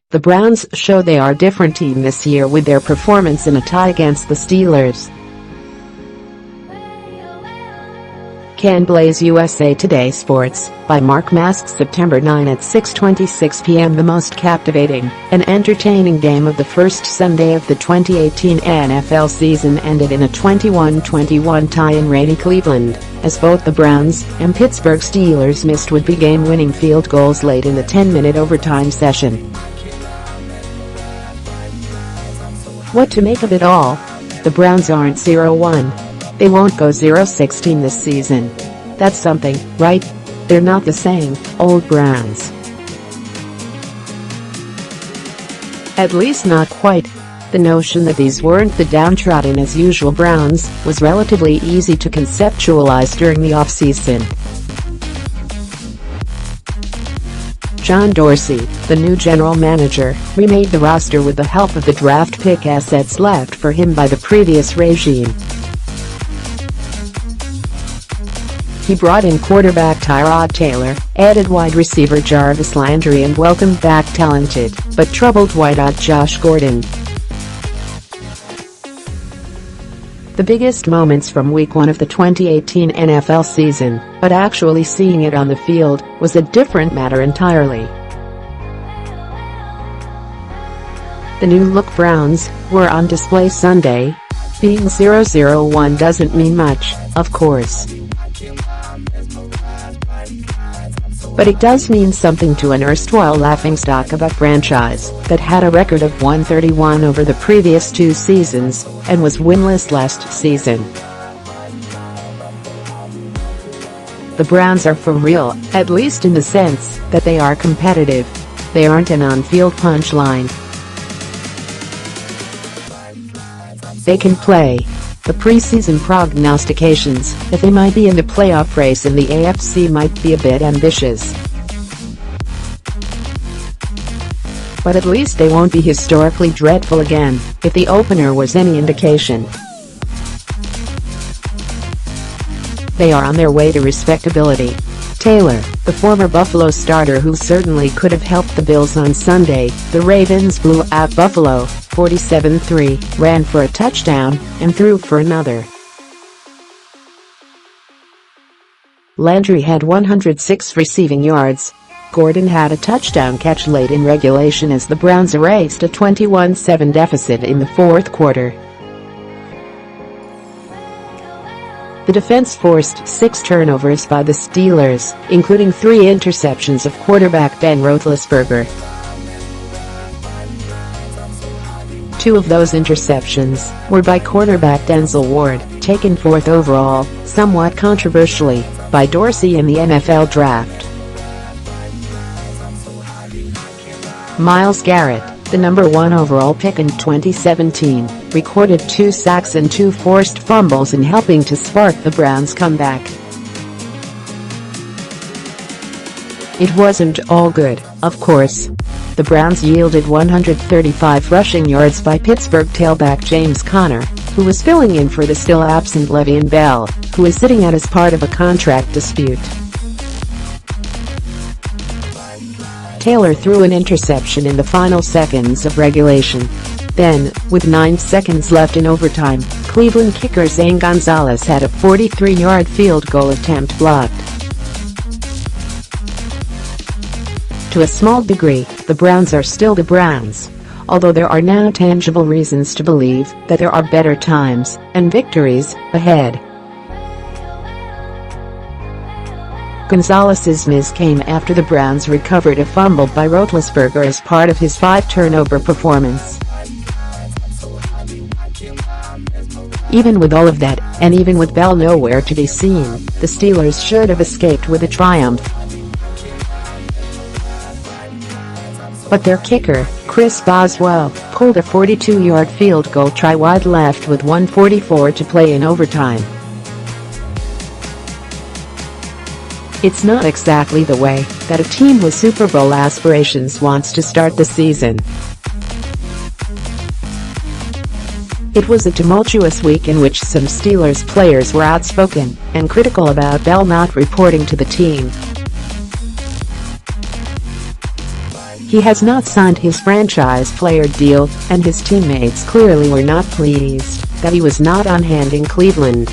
The Browns show they are a different team this year with their performance in a tie against the Steelers. Can Blaze USA Today Sports, by Mark Maske September 9 at 6:26 p.m. The most captivating and entertaining game of the first Sunday of the 2018 NFL season ended in a 21-21 tie in rainy Cleveland, as both the Browns and Pittsburgh Steelers missed would-be game-winning field goals late in the 10-minute overtime session. What to make of it all? The Browns aren't 0-1. They won't go 0-16 this season. That's something, right? They're not the same old Browns. At least not quite. The notion that these weren't the downtrodden-as-usual Browns was relatively easy to conceptualize during the offseason. John Dorsey, the new general manager, remade the roster with the help of the draft pick assets left for him by the previous regime. He brought in quarterback Tyrod Taylor, added wide receiver Jarvis Landry and welcomed back talented but troubled wideout Josh Gordon. The biggest moments from Week 1 of the 2018 NFL season, but actually seeing it on the field, was a different matter entirely. The new-look Browns were on display Sunday. Being 0-0-1 doesn't mean much, of course. But it does mean something to an erstwhile laughingstock of a franchise that had a record of 131 over the previous 2 seasons and was winless last season. The Browns are for real, at least in the sense that they are competitive. They aren't an on-field punchline. They can play. The preseason prognostications that they might be in the playoff race in the AFC might be a bit ambitious. But at least they won't be historically dreadful again, if the opener was any indication. They are on their way to respectability. Taylor, the former Buffalo starter who certainly could have helped the Bills on Sunday, the Ravens blew out Buffalo 47-3, ran for a touchdown, and threw for another. Landry had 106 receiving yards. Gordon had a touchdown catch late in regulation as the Browns erased a 21-7 deficit in the fourth quarter. The defense forced 6 turnovers by the Steelers, including 3 interceptions of quarterback Ben Roethlisberger. 2 of those interceptions were by cornerback Denzel Ward, taken 4th overall, somewhat controversially, by Dorsey in the NFL draft. Myles Garrett, the number 1 overall pick in 2017, recorded 2 sacks and 2 forced fumbles in helping to spark the Browns' comeback. It wasn't all good, of course. The Browns yielded 135 rushing yards by Pittsburgh tailback James Conner, who was filling in for the still-absent Le'Veon Bell, who is sitting out as part of a contract dispute. Taylor threw an interception in the final seconds of regulation. Then, with 9 seconds left in overtime, Cleveland kicker Zane Gonzalez had a 43-yard field goal attempt blocked. To a small degree, the Browns are still the Browns, although there are now tangible reasons to believe that there are better times and victories ahead. Gonzalez's miss came after the Browns recovered a fumble by Roethlisberger as part of his 5-turnover performance. Even with all of that, and even with Bell nowhere to be seen, the Steelers should have escaped with a triumph. But their kicker, Chris Boswell, pulled a 42-yard field goal try wide left with 1:44 to play in overtime. It's not exactly the way that a team with Super Bowl aspirations wants to start the season. It was a tumultuous week in which some Steelers players were outspoken and critical about Bell not reporting to the team. He has not signed his franchise player deal, and his teammates clearly were not pleased that he was not on hand in Cleveland.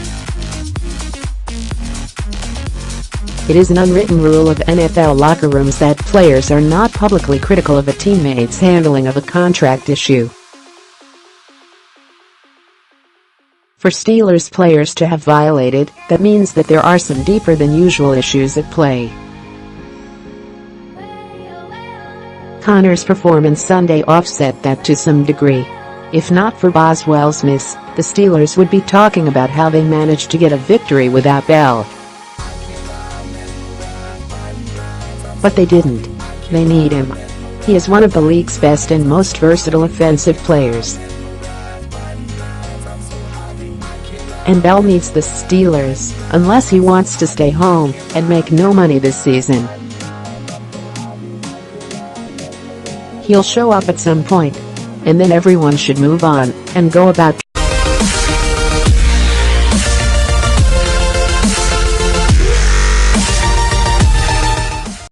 It is an unwritten rule of NFL locker rooms that players are not publicly critical of a teammate's handling of a contract issue. For Steelers players to have violated, that means that there are some deeper than usual issues at play. Connor's performance Sunday offset that to some degree. If not for Boswell's miss, the Steelers would be talking about how they managed to get a victory without Bell. But they didn't. They need him. He is one of the league's best and most versatile offensive players. And Bell needs the Steelers, unless he wants to stay home and make no money this season. He'll show up at some point, and then everyone should move on and go about